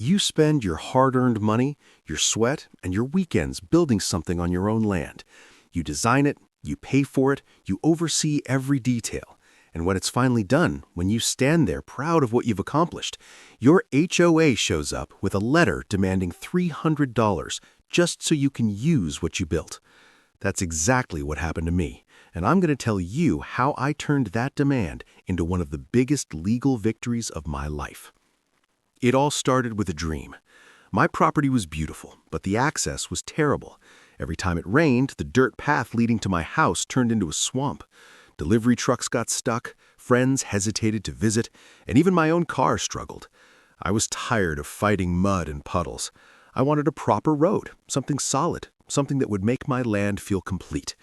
You spend your hard-earned money, your sweat, and your weekends building something on your own land. You design it, you pay for it, you oversee every detail. And when it's finally done, when you stand there proud of what you've accomplished, your HOA shows up with a letter demanding $300 just so you can use what you built. That's exactly what happened to me, and I'm going to tell you how I turned that demand into one of the biggest legal victories of my life. It all started with a dream. My property was beautiful, but the access was terrible. Every time it rained, the dirt path leading to my house turned into a swamp. Delivery trucks got stuck, friends hesitated to visit, and even my own car struggled. I was tired of fighting mud and puddles. I wanted a proper road, something solid, something that would make my land feel complete.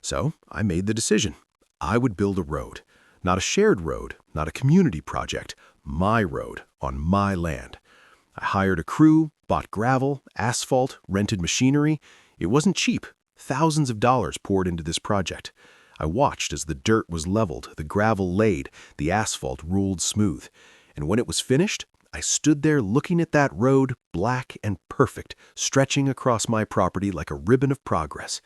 So I made the decision. I would build a road. Not a shared road, not a community project, my road on my land. I hired a crew, bought gravel, asphalt, rented machinery. It wasn't cheap. Thousands of dollars poured into this project. I watched as the dirt was leveled, the gravel laid, the asphalt ruled smooth. And when it was finished, I stood there looking at that road, black and perfect, stretching across my property like a ribbon of progress.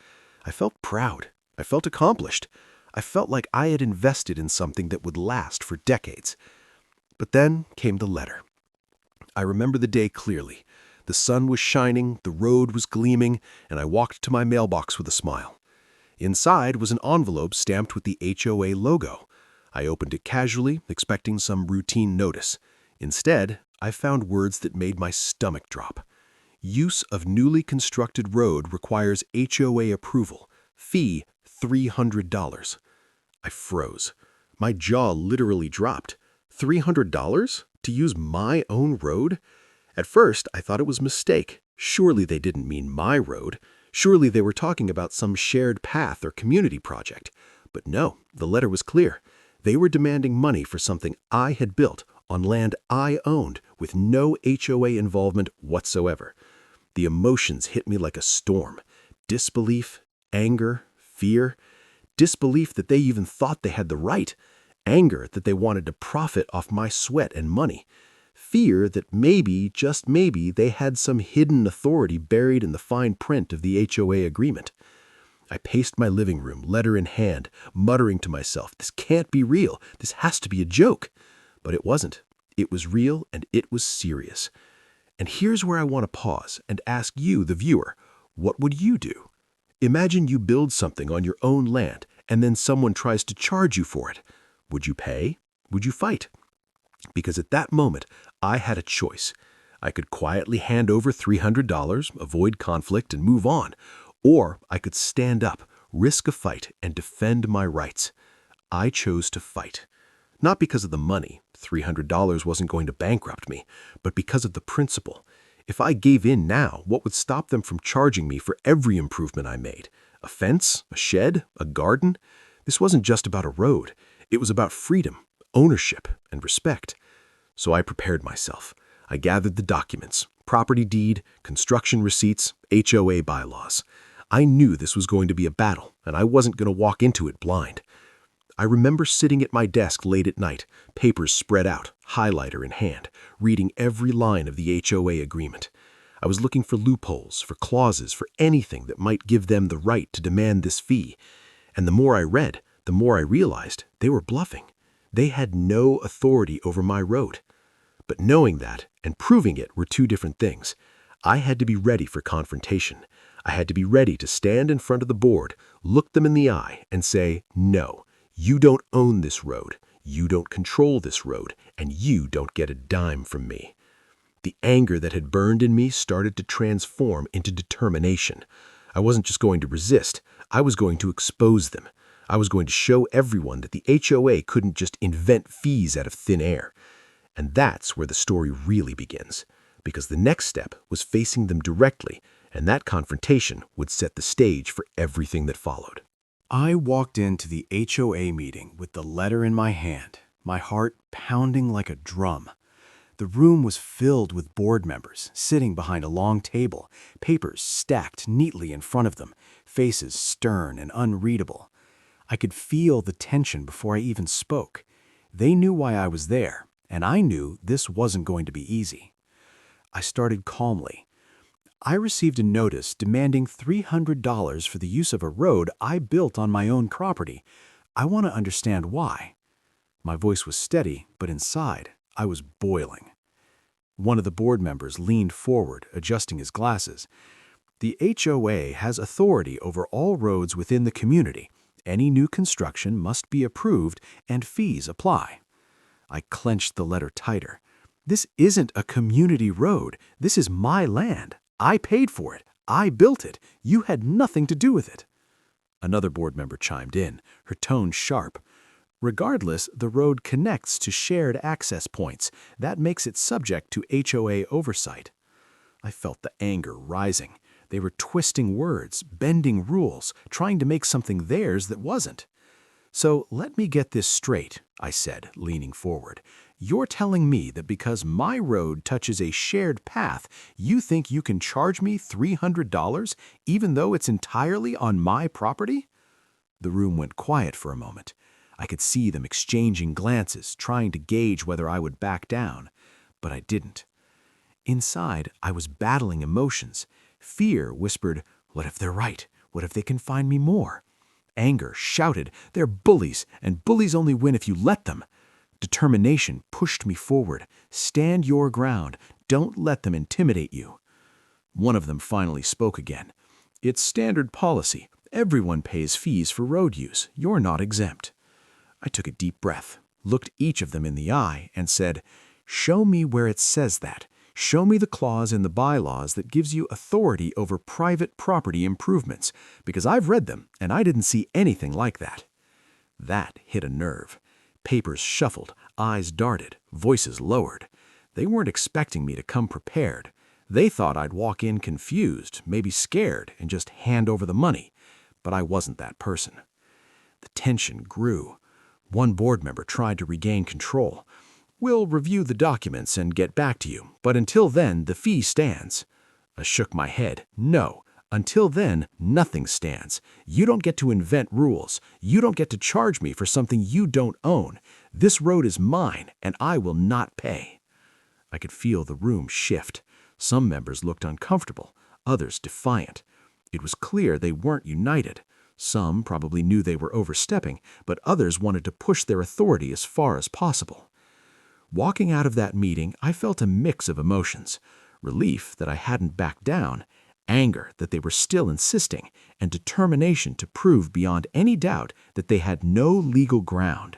I felt proud. I felt accomplished. I felt like I had invested in something that would last for decades. But then came the letter. I remember the day clearly. The sun was shining, the road was gleaming, and I walked to my mailbox with a smile. Inside was an envelope stamped with the HOA logo. I opened it casually, expecting some routine notice. Instead, I found words that made my stomach drop. Use of newly constructed road requires HOA approval. Fee $300. I froze. My jaw literally dropped. $300 to use my own road? At first, I thought it was a mistake. Surely they didn't mean my road. Surely they were talking about some shared path or community project. But no, the letter was clear. They were demanding money for something I had built on land I owned with no HOA involvement whatsoever. The emotions hit me like a storm. Disbelief, anger, fear. Disbelief that they even thought they had the right. Anger that they wanted to profit off my sweat and money. Fear that maybe, just maybe, they had some hidden authority buried in the fine print of the HOA agreement. I paced my living room, letter in hand, muttering to myself, this can't be real. This has to be a joke. But it wasn't. It was real and it was serious. And here's where I want to pause and ask you, the viewer, what would you do? Imagine you build something on your own land and then someone tries to charge you for it. Would you pay? Would you fight? Because at that moment, I had a choice. I could quietly hand over $300, avoid conflict, and move on. Or I could stand up, risk a fight, and defend my rights. I chose to fight. Not because of the money, $300 wasn't going to bankrupt me, but because of the principle. If I gave in now, what would stop them from charging me for every improvement I made? A fence? A shed? A garden? This wasn't just about a road. It was about freedom, ownership, and respect. So I prepared myself. I gathered the documents, property deed, construction receipts, HOA bylaws. I knew this was going to be a battle, and I wasn't going to walk into it blind. I remember sitting at my desk late at night, papers spread out, highlighter in hand, reading every line of the HOA agreement. I was looking for loopholes, for clauses, for anything that might give them the right to demand this fee. And the more I read, the more I realized they were bluffing. They had no authority over my road. But knowing that and proving it were two different things. I had to be ready for confrontation. I had to be ready to stand in front of the board, look them in the eye, and say, no, you don't own this road, you don't control this road, and you don't get a dime from me. The anger that had burned in me started to transform into determination. I wasn't just going to resist, I was going to expose them. I was going to show everyone that the HOA couldn't just invent fees out of thin air. And that's where the story really begins, because the next step was facing them directly, and that confrontation would set the stage for everything that followed. I walked into the HOA meeting with the letter in my hand, my heart pounding like a drum. The room was filled with board members, sitting behind a long table, papers stacked neatly in front of them, faces stern and unreadable. I could feel the tension before I even spoke. They knew why I was there, and I knew this wasn't going to be easy. I started calmly. I received a notice demanding $300 for the use of a road I built on my own property. I want to understand why. My voice was steady, but inside, I was boiling. One of the board members leaned forward, adjusting his glasses. The HOA has authority over all roads within the community. Any new construction must be approved and fees apply. I clenched the letter tighter. This isn't a community road. This is my land. I paid for it. I built it. You had nothing to do with it. Another board member chimed in, her tone sharp. Regardless, the road connects to shared access points. That makes it subject to HOA oversight. I felt the anger rising. They were twisting words, bending rules, trying to make something theirs that wasn't. So let me get this straight, I said, leaning forward. You're telling me that because my road touches a shared path, you think you can charge me $300 even though it's entirely on my property? The room went quiet for a moment. I could see them exchanging glances, trying to gauge whether I would back down, but I didn't. Inside, I was battling emotions. Fear whispered, what if they're right? What if they can find me more? Anger shouted, they're bullies, and bullies only win if you let them. Determination pushed me forward. Stand your ground. Don't let them intimidate you. One of them finally spoke again. It's standard policy. Everyone pays fees for road use. You're not exempt. I took a deep breath, looked each of them in the eye, and said, show me where it says that. Show me the clause in the bylaws that gives you authority over private property improvements, because I've read them and I didn't see anything like that. That hit a nerve. Papers shuffled, eyes darted, voices lowered. They weren't expecting me to come prepared. They thought I'd walk in confused, maybe scared, and just hand over the money. But I wasn't that person. The tension grew. One board member tried to regain control. We'll review the documents and get back to you, but until then, the fee stands. I shook my head. No, until then, nothing stands. You don't get to invent rules. You don't get to charge me for something you don't own. This road is mine, and I will not pay. I could feel the room shift. Some members looked uncomfortable, others defiant. It was clear they weren't united. Some probably knew they were overstepping, but others wanted to push their authority as far as possible. Walking out of that meeting, I felt a mix of emotions. Relief that I hadn't backed down, anger that they were still insisting, and determination to prove beyond any doubt that they had no legal ground.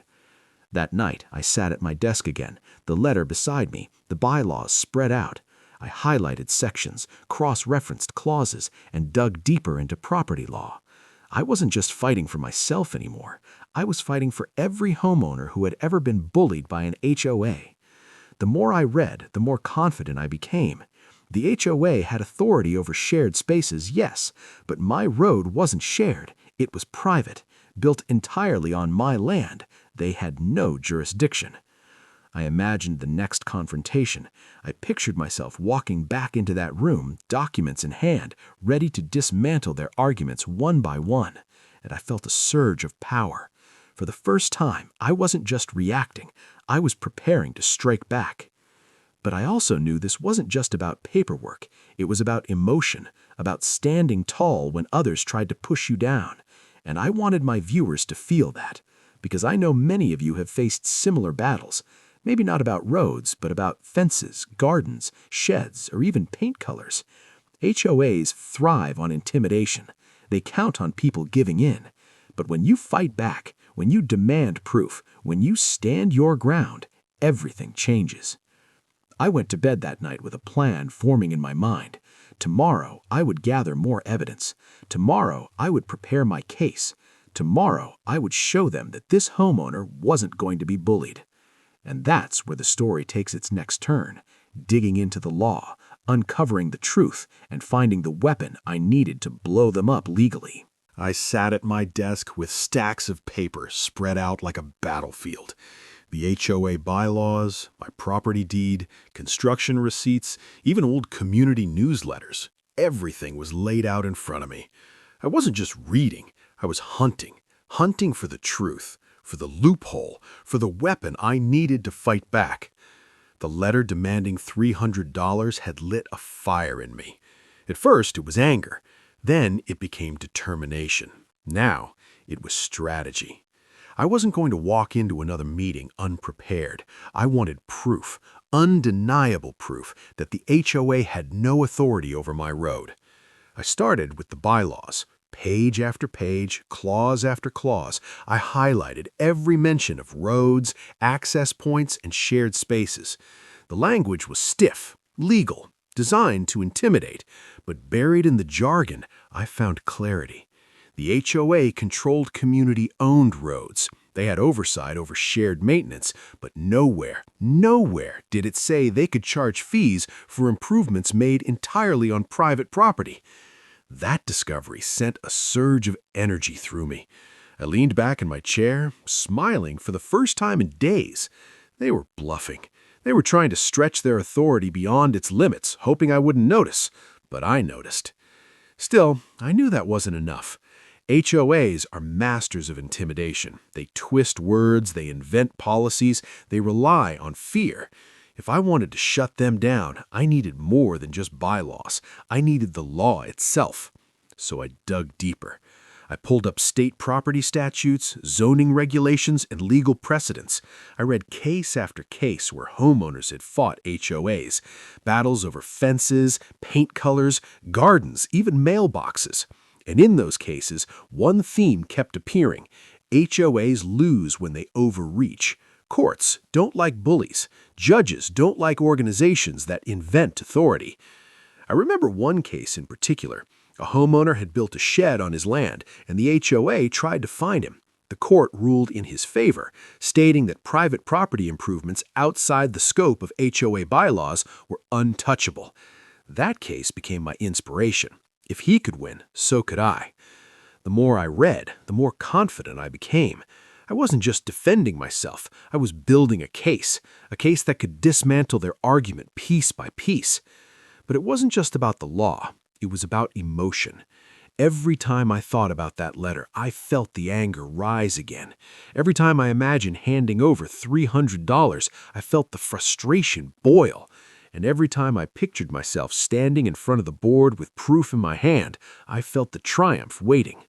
That night, I sat at my desk again, the letter beside me, the bylaws spread out. I highlighted sections, cross-referenced clauses, and dug deeper into property law. I wasn't just fighting for myself anymore. I was fighting for every homeowner who had ever been bullied by an HOA. The more I read, the more confident I became. The HOA had authority over shared spaces, yes, but my road wasn't shared. It was private, built entirely on my land. They had no jurisdiction. I imagined the next confrontation. I pictured myself walking back into that room, documents in hand, ready to dismantle their arguments one by one, and I felt a surge of power. For the first time, I wasn't just reacting. I was preparing to strike back. But I also knew this wasn't just about paperwork. It was about emotion, about standing tall when others tried to push you down. And I wanted my viewers to feel that, because I know many of you have faced similar battles. Maybe not about roads, but about fences, gardens, sheds, or even paint colors. HOAs thrive on intimidation. They count on people giving in. But when you fight back, when you demand proof, when you stand your ground, everything changes. I went to bed that night with a plan forming in my mind. Tomorrow, I would gather more evidence. Tomorrow, I would prepare my case. Tomorrow, I would show them that this homeowner wasn't going to be bullied. And that's where the story takes its next turn, digging into the law, uncovering the truth, and finding the weapon I needed to blow them up legally. I sat at my desk with stacks of paper spread out like a battlefield. The HOA bylaws, my property deed, construction receipts, even old community newsletters. Everything was laid out in front of me. I wasn't just reading, I was hunting for the truth, for the loophole, for the weapon I needed to fight back. The letter demanding $300 had lit a fire in me. At first, it was anger. Then it became determination. Now, it was strategy. I wasn't going to walk into another meeting unprepared. I wanted proof, undeniable proof, that the HOA had no authority over my road. I started with the bylaws. Page after page, clause after clause, I highlighted every mention of roads, access points, and shared spaces. The language was stiff, legal, designed to intimidate, but buried in the jargon, I found clarity. The HOA controlled community-owned roads. They had oversight over shared maintenance, but nowhere did it say they could charge fees for improvements made entirely on private property. That discovery sent a surge of energy through me. I leaned back in my chair, smiling for the first time in days. They were bluffing. They were trying to stretch their authority beyond its limits, hoping I wouldn't notice. But I noticed. Still, I knew that wasn't enough. HOAs are masters of intimidation. They twist words, they invent policies, they rely on fear. If I wanted to shut them down, I needed more than just bylaws. I needed the law itself. So I dug deeper. I pulled up state property statutes, zoning regulations, and legal precedents. I read case after case where homeowners had fought HOAs, battles over fences, paint colors, gardens, even mailboxes. And in those cases, one theme kept appearing. HOAs lose when they overreach. Courts don't like bullies. Judges don't like organizations that invent authority. I remember one case in particular. A homeowner had built a shed on his land, and the HOA tried to fine him. The court ruled in his favor, stating that private property improvements outside the scope of HOA bylaws were untouchable. That case became my inspiration. If he could win, so could I. The more I read, the more confident I became. I wasn't just defending myself, I was building a case that could dismantle their argument piece by piece. But it wasn't just about the law, it was about emotion. Every time I thought about that letter, I felt the anger rise again. Every time I imagined handing over $300, I felt the frustration boil. And every time I pictured myself standing in front of the board with proof in my hand, I felt the triumph waiting.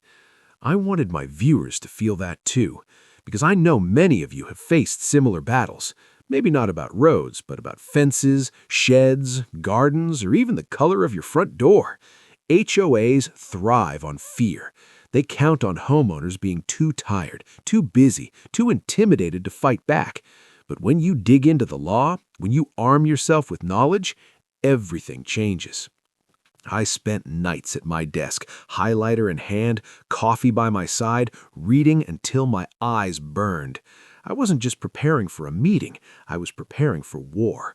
I wanted my viewers to feel that too, because I know many of you have faced similar battles. Maybe not about roads, but about fences, sheds, gardens, or even the color of your front door. HOAs thrive on fear. They count on homeowners being too tired, too busy, too intimidated to fight back. But when you dig into the law, when you arm yourself with knowledge, everything changes. I spent nights at my desk, highlighter in hand, coffee by my side, reading until my eyes burned. I wasn't just preparing for a meeting, I was preparing for war.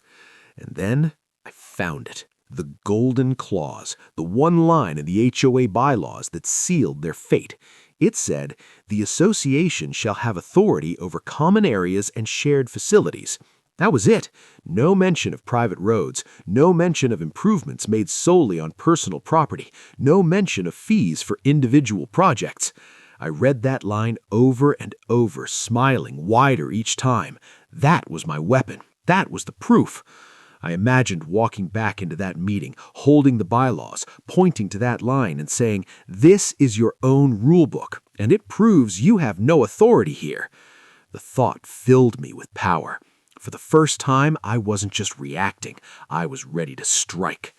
And then I found it. The golden clause, the one line in the HOA bylaws that sealed their fate. It said, "The association shall have authority over common areas and shared facilities." That was it. No mention of private roads, no mention of improvements made solely on personal property, no mention of fees for individual projects. I read that line over and over, smiling wider each time. That was my weapon. That was the proof. I imagined walking back into that meeting, holding the bylaws, pointing to that line and saying, "This is your own rulebook, and it proves you have no authority here." The thought filled me with power. For the first time, I wasn't just reacting. I was ready to strike.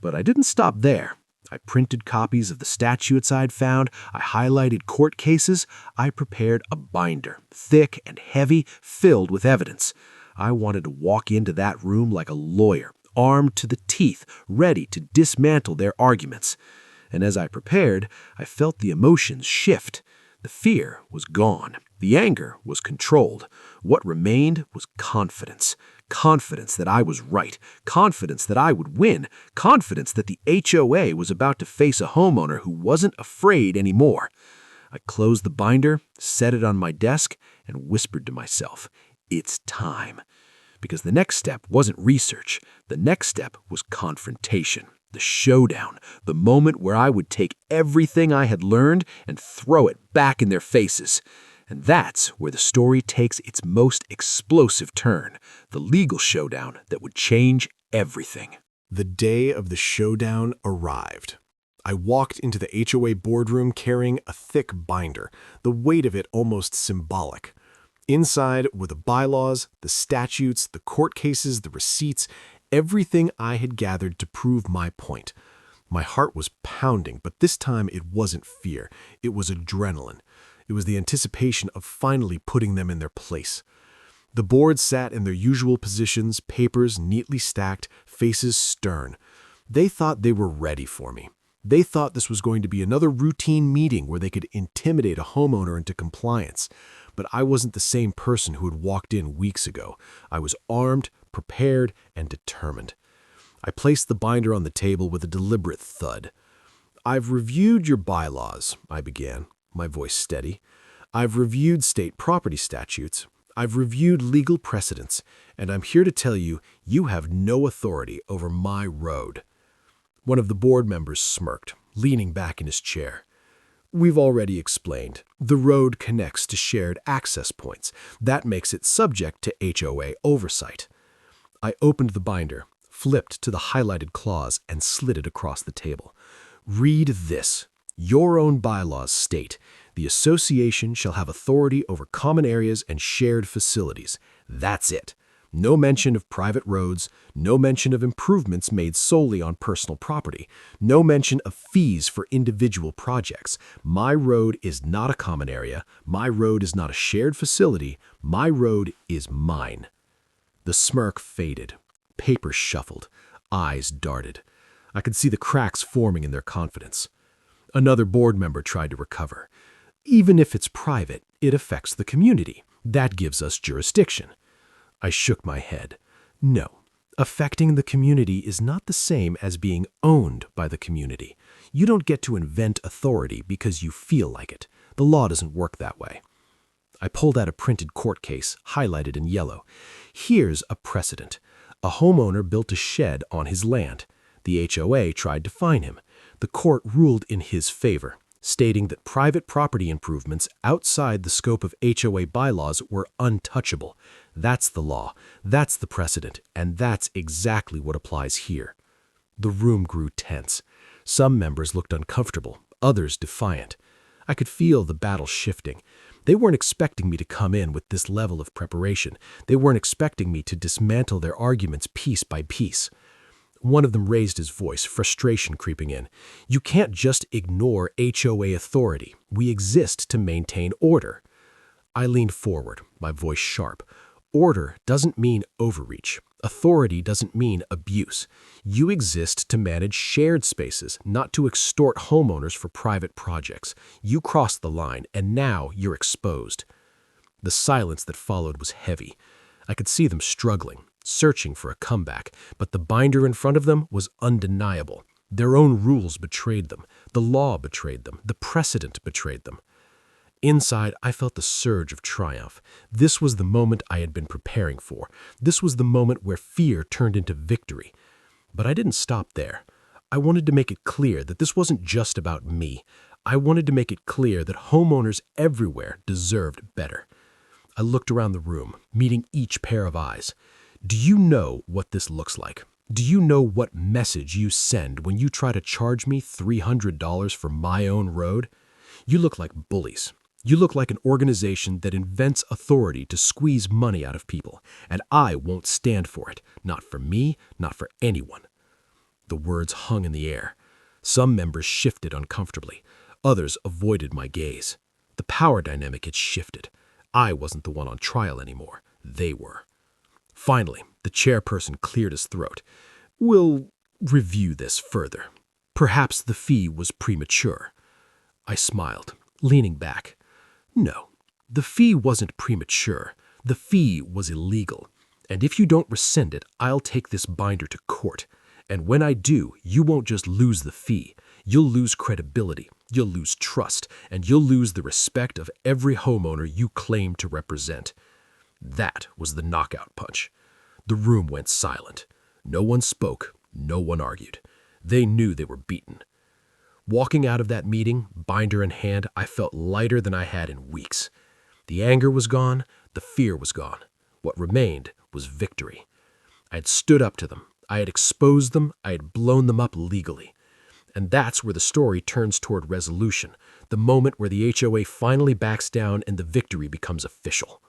But I didn't stop there. I printed copies of the statutes I'd found. I highlighted court cases. I prepared a binder, thick and heavy, filled with evidence. I wanted to walk into that room like a lawyer, armed to the teeth, ready to dismantle their arguments. And as I prepared, I felt the emotions shift. The fear was gone. The anger was controlled. What remained was confidence. Confidence that I was right. Confidence that I would win. Confidence that the HOA was about to face a homeowner who wasn't afraid anymore. I closed the binder, set it on my desk, and whispered to myself, "It's time." Because the next step wasn't research. The next step was confrontation. The showdown, the moment where I would take everything I had learned and throw it back in their faces. And that's where the story takes its most explosive turn, the legal showdown that would change everything. The day of the showdown arrived. I walked into the HOA boardroom carrying a thick binder, the weight of it almost symbolic. Inside were the bylaws, the statutes, the court cases, the receipts, everything I had gathered to prove my point. My heart was pounding, but this time it wasn't fear. It was adrenaline. It was the anticipation of finally putting them in their place. The board sat in their usual positions, papers neatly stacked, faces stern. They thought they were ready for me. They thought this was going to be another routine meeting where they could intimidate a homeowner into compliance. But I wasn't the same person who had walked in weeks ago. I was armed, prepared, and determined. I placed the binder on the table with a deliberate thud. "I've reviewed your bylaws," I began, my voice steady. "I've reviewed state property statutes. I've reviewed legal precedents, and I'm here to tell you, you have no authority over my road." One of the board members smirked, leaning back in his chair. "We've already explained. The road connects to shared access points. That makes it subject to HOA oversight." I opened the binder, flipped to the highlighted clause, and slid it across the table. "Read this. Your own bylaws state, the association shall have authority over common areas and shared facilities. That's it. No mention of private roads, no mention of improvements made solely on personal property, no mention of fees for individual projects. My road is not a common area. My road is not a shared facility. My road is mine." The smirk faded. Papers shuffled. Eyes darted. I could see the cracks forming in their confidence. Another board member tried to recover. "Even if it's private, it affects the community. That gives us jurisdiction." I shook my head. "No, affecting the community is not the same as being owned by the community. You don't get to invent authority because you feel like it. The law doesn't work that way." I pulled out a printed court case, highlighted in yellow. "Here's a precedent. A homeowner built a shed on his land. The HOA tried to fine him. The court ruled in his favor, stating that private property improvements outside the scope of HOA bylaws were untouchable. That's the law, that's the precedent, and that's exactly what applies here." The room grew tense. Some members looked uncomfortable, others defiant. I could feel the battle shifting. They weren't expecting me to come in with this level of preparation. They weren't expecting me to dismantle their arguments piece by piece. One of them raised his voice, frustration creeping in. "You can't just ignore HOA authority. We exist to maintain order." I leaned forward, my voice sharp. Order doesn't mean overreach. Authority doesn't mean abuse. You exist to manage shared spaces, not to extort homeowners for private projects. You crossed the line, and now you're exposed. The silence that followed was heavy. I could see them struggling, searching for a comeback, but the binder in front of them was undeniable. Their own rules betrayed them. The law betrayed them. The precedent betrayed them. Inside, I felt the surge of triumph. This was the moment I had been preparing for. This was the moment where fear turned into victory. But I didn't stop there. I wanted to make it clear that this wasn't just about me. I wanted to make it clear that homeowners everywhere deserved better. I looked around the room, meeting each pair of eyes. Do you know what this looks like? Do you know what message you send when you try to charge me $300 for my own road? You look like bullies. You look like an organization that invents authority to squeeze money out of people, and I won't stand for it. Not for me, not for anyone. The words hung in the air. Some members shifted uncomfortably. Others avoided my gaze. The power dynamic had shifted. I wasn't the one on trial anymore. They were. Finally, the chairperson cleared his throat. "We'll review this further. Perhaps the fee was premature." I smiled, leaning back. "No, the fee wasn't premature. The fee was illegal. And if you don't rescind it, I'll take this binder to court. And when I do, you won't just lose the fee. You'll lose credibility, you'll lose trust, and you'll lose the respect of every homeowner you claim to represent." That was the knockout punch. The room went silent. No one spoke, no one argued. They knew they were beaten. Walking out of that meeting, binder in hand, I felt lighter than I had in weeks. The anger was gone, the fear was gone. What remained was victory. I had stood up to them. I had exposed them. I had blown them up legally. And that's where the story turns toward resolution, the moment where the HOA finally backs down and the victory becomes official.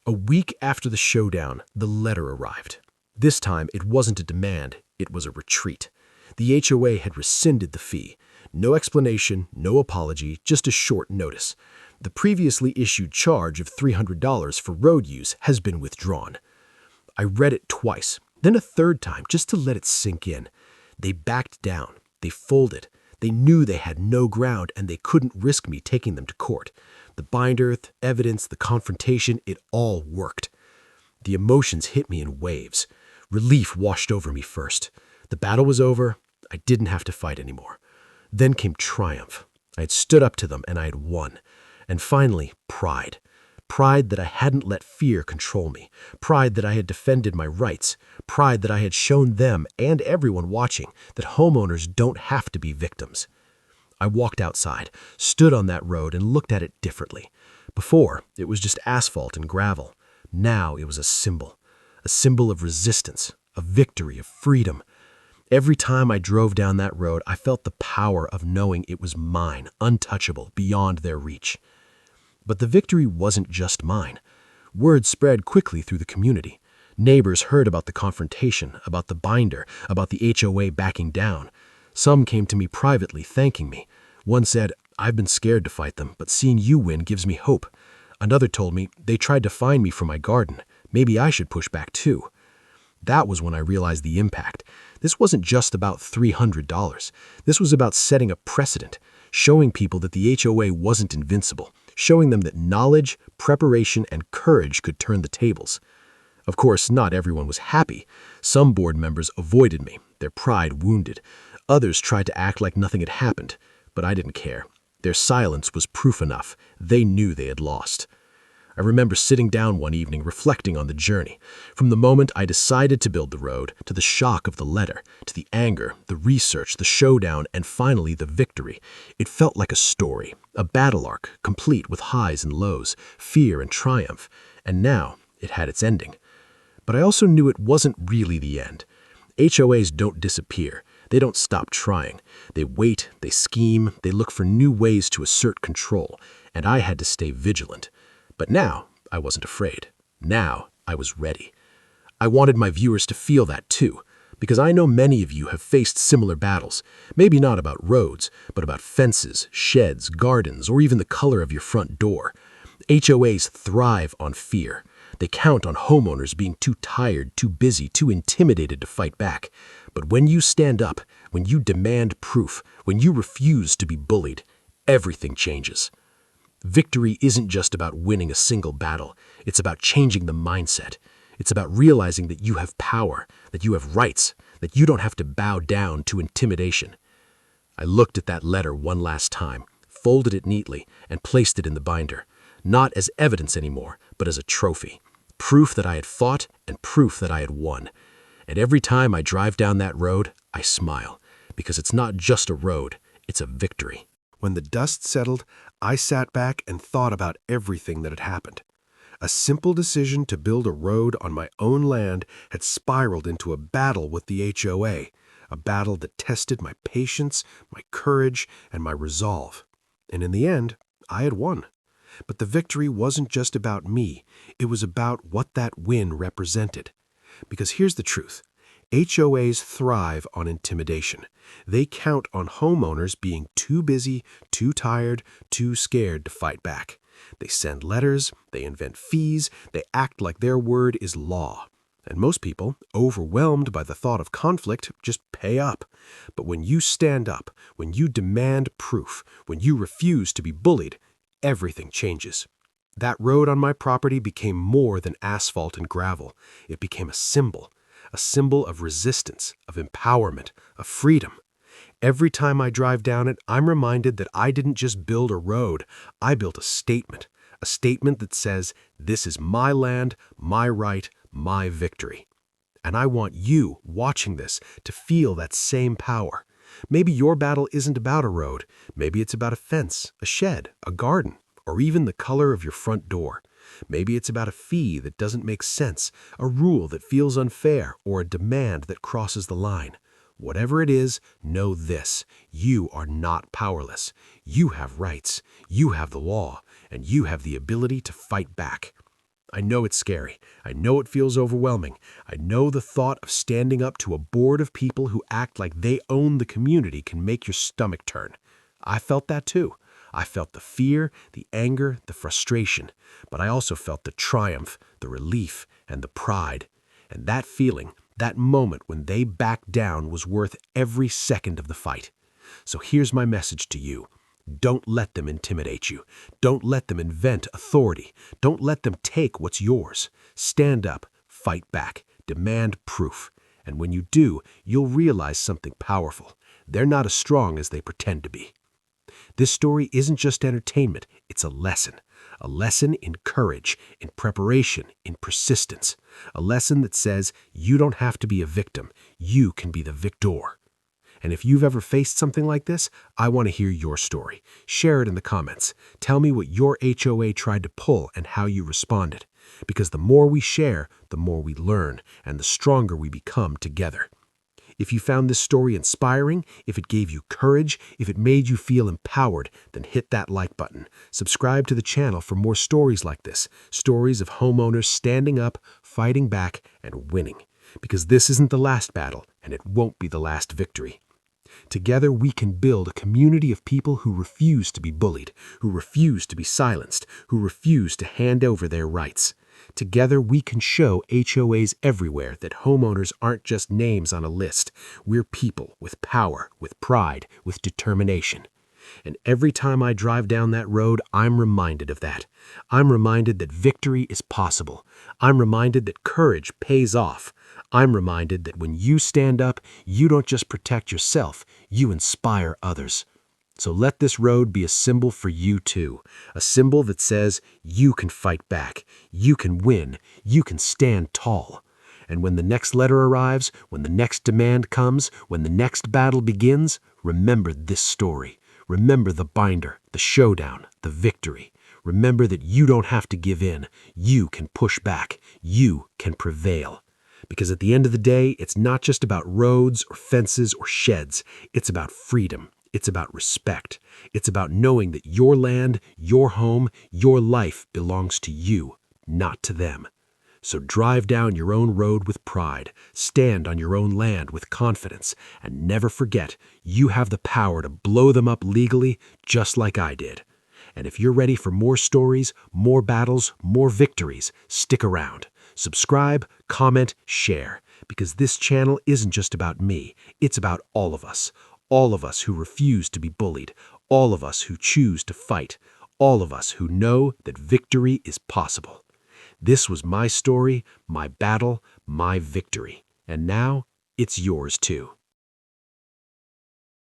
A week after the showdown, the letter arrived. This time, it wasn't a demand, it was a retreat. The HOA had rescinded the fee. No explanation, no apology, just a short notice. The previously issued charge of $300 for road use has been withdrawn. I read it twice, then a third time, just to let it sink in. They backed down. They folded. They knew they had no ground, and they couldn't risk me taking them to court. The binder, the evidence, the confrontation, it all worked. The emotions hit me in waves. Relief washed over me first. The battle was over. I didn't have to fight anymore. Then came triumph. I had stood up to them, and I had won. And finally, pride. Pride that I hadn't let fear control me. Pride that I had defended my rights. Pride that I had shown them and everyone watching that homeowners don't have to be victims. I walked outside, stood on that road, and looked at it differently. Before, it was just asphalt and gravel. Now it was a symbol of resistance, of victory, of freedom. Every time I drove down that road, I felt the power of knowing it was mine, untouchable, beyond their reach. But the victory wasn't just mine. Word spread quickly through the community. Neighbors heard about the confrontation, about the binder, about the HOA backing down. Some came to me privately, thanking me. One said, "I've been scared to fight them, but seeing you win gives me hope." Another told me, "They tried to find me for my garden. Maybe I should push back too." That was when I realized the impact. This wasn't just about $300. This was about setting a precedent, showing people that the HOA wasn't invincible, showing them that knowledge, preparation, and courage could turn the tables. Of course, not everyone was happy. Some board members avoided me, their pride wounded. Others tried to act like nothing had happened, but I didn't care. Their silence was proof enough. They knew they had lost. I remember sitting down one evening reflecting on the journey, from the moment I decided to build the road, to the shock of the letter, to the anger, the research, the showdown, and finally the victory. It felt like a story, a battle arc, complete with highs and lows, fear and triumph, and now it had its ending. But I also knew it wasn't really the end. HOAs don't disappear. They don't stop trying. They wait, they scheme, they look for new ways to assert control, and I had to stay vigilant. But now, I wasn't afraid. Now, I was ready. I wanted my viewers to feel that too, because I know many of you have faced similar battles, maybe not about roads, but about fences, sheds, gardens, or even the color of your front door. HOAs thrive on fear. They count on homeowners being too tired, too busy, too intimidated to fight back. But when you stand up, when you demand proof, when you refuse to be bullied, everything changes. Victory isn't just about winning a single battle. It's about changing the mindset. It's about realizing that you have power, that you have rights, that you don't have to bow down to intimidation. I looked at that letter one last time, folded it neatly, and placed it in the binder, not as evidence anymore, but as a trophy. Proof that I had fought and proof that I had won. And every time I drive down that road, I smile, because it's not just a road, it's a victory. When the dust settled, I sat back and thought about everything that had happened. A simple decision to build a road on my own land had spiraled into a battle with the HOA, a battle that tested my patience, my courage, and my resolve. And in the end, I had won. But the victory wasn't just about me. It was about what that win represented. Because here's the truth. HOAs thrive on intimidation. They count on homeowners being too busy, too tired, too scared to fight back. They send letters, they invent fees, they act like their word is law. And most people, overwhelmed by the thought of conflict, just pay up. But when you stand up, when you demand proof, when you refuse to be bullied, everything changes. That road on my property became more than asphalt and gravel. It became a symbol of resistance, of empowerment, of freedom. Every time I drive down it, I'm reminded that I didn't just build a road, I built a statement that says, this is my land, my right, my victory. And I want you, watching this, to feel that same power. Maybe your battle isn't about a road. Maybe it's about a fence, a shed, a garden, or even the color of your front door. Maybe it's about a fee that doesn't make sense, a rule that feels unfair, or a demand that crosses the line. Whatever it is, know this: you are not powerless. You have rights, you have the law, and you have the ability to fight back. I know it's scary. I know it feels overwhelming. I know the thought of standing up to a board of people who act like they own the community can make your stomach turn. I felt that too. I felt the fear, the anger, the frustration, but I also felt the triumph, the relief, and the pride. And that feeling, that moment when they backed down, was worth every second of the fight. So here's my message to you. Don't let them intimidate you. Don't let them invent authority. Don't let them take what's yours. Stand up, fight back, demand proof. And when you do, you'll realize something powerful. They're not as strong as they pretend to be. This story isn't just entertainment, it's a lesson. A lesson in courage, in preparation, in persistence. A lesson that says you don't have to be a victim, you can be the victor. And if you've ever faced something like this, I want to hear your story. Share it in the comments. Tell me what your HOA tried to pull and how you responded. Because the more we share, the more we learn, and the stronger we become together. If you found this story inspiring, if it gave you courage, if it made you feel empowered, then hit that like button. Subscribe to the channel for more stories like this, stories of homeowners standing up, fighting back, and winning. Because this isn't the last battle, and it won't be the last victory. Together we can build a community of people who refuse to be bullied, who refuse to be silenced, who refuse to hand over their rights. Together we can show HOAs everywhere that homeowners aren't just names on a list. We're people with power, with pride, with determination. And every time I drive down that road, I'm reminded of that. I'm reminded that victory is possible. I'm reminded that courage pays off. I'm reminded that when you stand up, you don't just protect yourself, you inspire others. So let this road be a symbol for you too, a symbol that says you can fight back, you can win, you can stand tall. And when the next letter arrives, when the next demand comes, when the next battle begins, remember this story. Remember the binder, the showdown, the victory. Remember that you don't have to give in. You can push back. You can prevail. Because at the end of the day, it's not just about roads or fences or sheds. It's about freedom. It's about respect. It's about knowing that your land, your home, your life belongs to you, not to them. So drive down your own road with pride, stand on your own land with confidence, and never forget you have the power to blow them up legally just like I did. And if you're ready for more stories, more battles, more victories, stick around. Subscribe, comment, share, because this channel isn't just about me, it's about all of us who refuse to be bullied, all of us who choose to fight, all of us who know that victory is possible. This was my story, my battle, my victory, and now it's yours too.